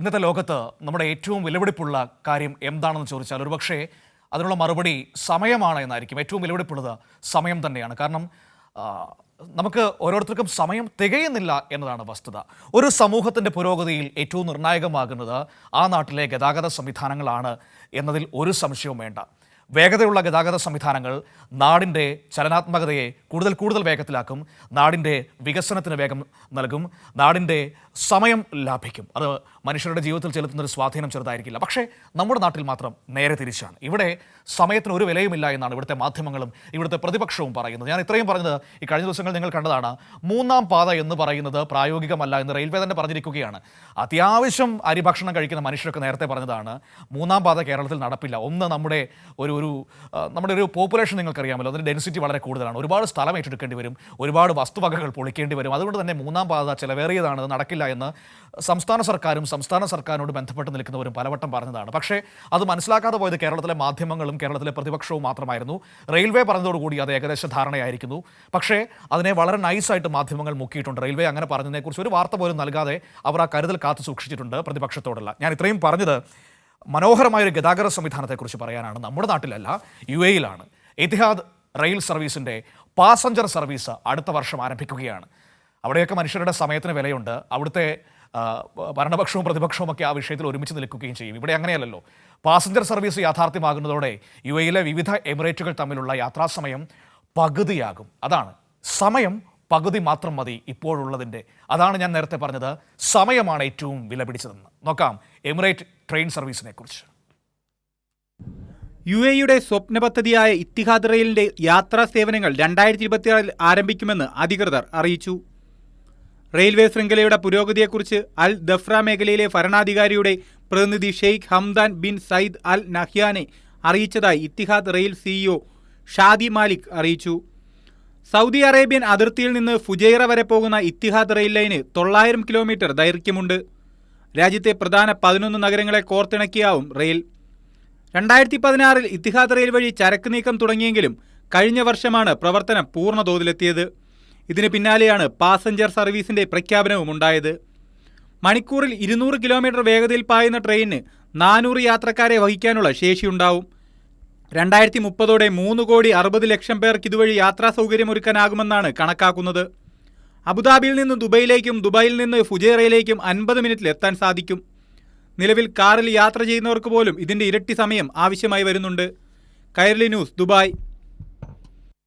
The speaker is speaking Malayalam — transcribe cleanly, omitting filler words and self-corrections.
ഇന്നത്തെ ലോകത്ത് നമ്മുടെ ഏറ്റവും വിലപിടിപ്പുള്ള കാര്യം എന്താണെന്ന് ചോദിച്ചാൽ ഒരുപക്ഷേ അതിനുള്ള മറുപടി സമയമാണ് എന്നായിരിക്കും. ഏറ്റവും വിലപിടിപ്പുള്ളത് സമയം തന്നെയാണ്. കാരണം നമുക്ക് ഓരോരുത്തർക്കും സമയം തികയുന്നില്ല എന്നതാണ് വസ്തുത. ഒരു സമൂഹത്തിൻ്റെ പുരോഗതിയിൽ ഏറ്റവും നിർണായകമാകുന്നത് ആ നാട്ടിലെ ഗതാഗത സംവിധാനങ്ങളാണ് എന്നതിൽ ഒരു സംശയവും വേണ്ട. വേഗതയുള്ള ഗതാഗത സംവിധാനങ്ങൾ നാടിൻ്റെ ചലനാത്മകതയെ കൂടുതൽ വേഗത്തിലാക്കും, നാടിൻ്റെ വികസനത്തിന് വേഗം നൽകും, നാടിൻ്റെ സമയം ലാഭിക്കും. അത് മനുഷ്യരുടെ ജീവിതത്തിൽ ചെലുത്തുന്നൊരു സ്വാധീനം ചെറുതായിരിക്കില്ല. പക്ഷേ നമ്മുടെ നാട്ടിൽ മാത്രം നേരെ തിരിച്ചാണ്. ഇവിടെ സമയത്തിന് ഒരു വിലയുമില്ല എന്നാണ് ഇവിടുത്തെ മാധ്യമങ്ങളും ഇവിടുത്തെ പ്രതിപക്ഷവും പറയുന്നത്. ഞാൻ ഇത്രയും പറഞ്ഞത് ഈ കഴിഞ്ഞ ദിവസങ്ങൾ നിങ്ങൾ കണ്ടതാണ്. മൂന്നാം പാത എന്ന് പറയുന്നത് പ്രായോഗികമല്ല എന്ന് റെയിൽവേ തന്നെ പറഞ്ഞിരിക്കുകയാണ്. അത്യാവശ്യം അരിഭക്ഷണം കഴിക്കുന്ന മനുഷ്യരൊക്കെ നേരത്തെ പറഞ്ഞതാണ് മൂന്നാം പാത കേരളത്തിൽ നടപ്പില്ല. ഒന്ന് നമ്മുടെ ഒരു പോപ്പുലേഷൻ നിങ്ങൾക്കറിയാമല്ലോ, അതിൻ്റെ ഡെൻസിറ്റി വളരെ കൂടുതലാണ്. ഒരുപാട് സ്ഥലം ഏറ്റെടുക്കേണ്ടി വരും, ഒരുപാട് വസ്തുവകകൾ പൊളിക്കേണ്ടി വരും. അതുകൊണ്ട് തന്നെ മൂന്നാം പാത ചിലവേറിയതാണ്, അത് നടക്കില്ല എന്ന് സംസ്ഥാന സർക്കാരിനോട് ബന്ധപ്പെട്ട് നിൽക്കുന്നവരും പലവട്ടം പറഞ്ഞതാണ്. പക്ഷേ അത് മനസ്സിലാക്കാതെ പോയത് കേരളത്തിലെ മാധ്യമങ്ങളും കേരളത്തിലെ പ്രതിപക്ഷവും മാത്രമായിരുന്നു. റെയിൽവേ പറഞ്ഞതോടുകൂടി അത് ഏകദേശ ധാരണയായിരിക്കുന്നു. പക്ഷേ അതിനെ വളരെ നൈസായിട്ട് മാധ്യമങ്ങൾ മുക്കിയിട്ടുണ്ട്. റെയിൽവേ അങ്ങനെ പറഞ്ഞതിനെക്കുറിച്ച് ഒരു വാർത്ത പോലും നൽകാതെ അവർ ആ കരുതൽ കാത്തു സൂക്ഷിച്ചിട്ടുണ്ട് പ്രതിപക്ഷത്തോടല്ല. ഞാൻ ഇത്രയും പറഞ്ഞത് മനോഹരമായൊരു ഗതാഗത സംവിധാനത്തെക്കുറിച്ച് പറയാനാണ്. നമ്മുടെ നാട്ടിലല്ല, UAE-യിലാണ്. എത്തിഹാദ് റെയിൽ സർവീസിൻ്റെ പാസഞ്ചർ സർവീസ് അടുത്ത വർഷം ആരംഭിക്കുകയാണ്. അവിടെയൊക്കെ മനുഷ്യരുടെ സമയത്തിന് വിലയുണ്ട്. അവിടുത്തെ ഭരണപക്ഷവും പ്രതിപക്ഷവും ഒക്കെ ആ വിഷയത്തിൽ ഒരുമിച്ച് നിൽക്കുകയും ചെയ്യും. ഇവിടെ അങ്ങനെയല്ലല്ലോ. പാസഞ്ചർ സർവീസ് യാഥാർത്ഥ്യമാകുന്നതോടെ UAE-യിലെ വിവിധ എമിറേറ്റുകൾ തമ്മിലുള്ള യാത്രാസമയം പകുതിയാകും. അതാണ് സമയം പകുതി മാത്രം മതി ഇപ്പോഴുള്ളതിൻ്റെ. അതാണ് ഞാൻ നേരത്തെ പറഞ്ഞത്, സമയമാണ് ഏറ്റവും വില പിടിച്ചതെന്ന്. നോക്കാം എമിറേറ്റ് ട്രെയിൻ സർവീസിനെ കുറിച്ച്. UAE-യുടെ സ്വപ്ന പദ്ധതിയായ ഇത്തിഹാദ് റെയിലിന്റെ യാത്രാ സേവനങ്ങൾ 2026 ആരംഭിക്കുമെന്ന് അധികൃതർ അറിയിച്ചു. റെയിൽവേ ശൃംഖലയുടെ പുരോഗതിയെക്കുറിച്ച് അൽ ദഫ്ര മേഖലയിലെ ഭരണാധികാരിയുടെ പ്രതിനിധി Sheikh Hamdan bin Zayed Al നഹ്യാനെ അറിയിച്ചതായി Etihad rail CEO Shadi Malik അറിയിച്ചു. സൗദി അറേബ്യൻ അതിർത്തിയിൽ നിന്ന് ഫുജൈറ വരെ പോകുന്ന ഇത്തിഹാദ് റെയിൽ ലൈന് 900 കിലോമീറ്റർ ദൈർഘ്യമുണ്ട്. രാജ്യത്തെ പ്രധാന 11 നഗരങ്ങളെ കോർത്തിണക്കിയാവും റെയിൽ. 2016 ഇത്തിഹാദ് റെയിൽ വഴി ചരക്ക് നീക്കം തുടങ്ങിയെങ്കിലും കഴിഞ്ഞ വർഷമാണ് പ്രവർത്തനം പൂർണ്ണതോതിലെത്തിയത്. ഇതിന് പിന്നാലെയാണ് പാസഞ്ചർ സർവീസിന്റെ പ്രഖ്യാപനവും ഉണ്ടായത്. മണിക്കൂറിൽ 200 കിലോമീറ്റർ വേഗതയിൽ പായുന്ന ട്രെയിനിന് 400 യാത്രക്കാരെ വഹിക്കാനുള്ള ശേഷിയുണ്ടാവും. 2030 3,60,00,000 പേർക്ക് ഇതുവഴി യാത്രാ സൗകര്യമൊരുക്കാനാകുമെന്നാണ് കണക്കാക്കുന്നത്. അബുദാബിയിൽ നിന്ന് ദുബൈയിലേക്കും ദുബായിൽ നിന്ന് ഫുജൈറയിലേക്കും 50 മിനിറ്റിൽ എത്താൻ സാധിക്കും. നിലവിൽ കാറിൽ യാത്ര ചെയ്യുന്നവർക്ക് പോലും ഇതിൻ്റെ ഇരട്ടി സമയം ആവശ്യമായി വരുന്നുണ്ട്. Kairali news, Dubai.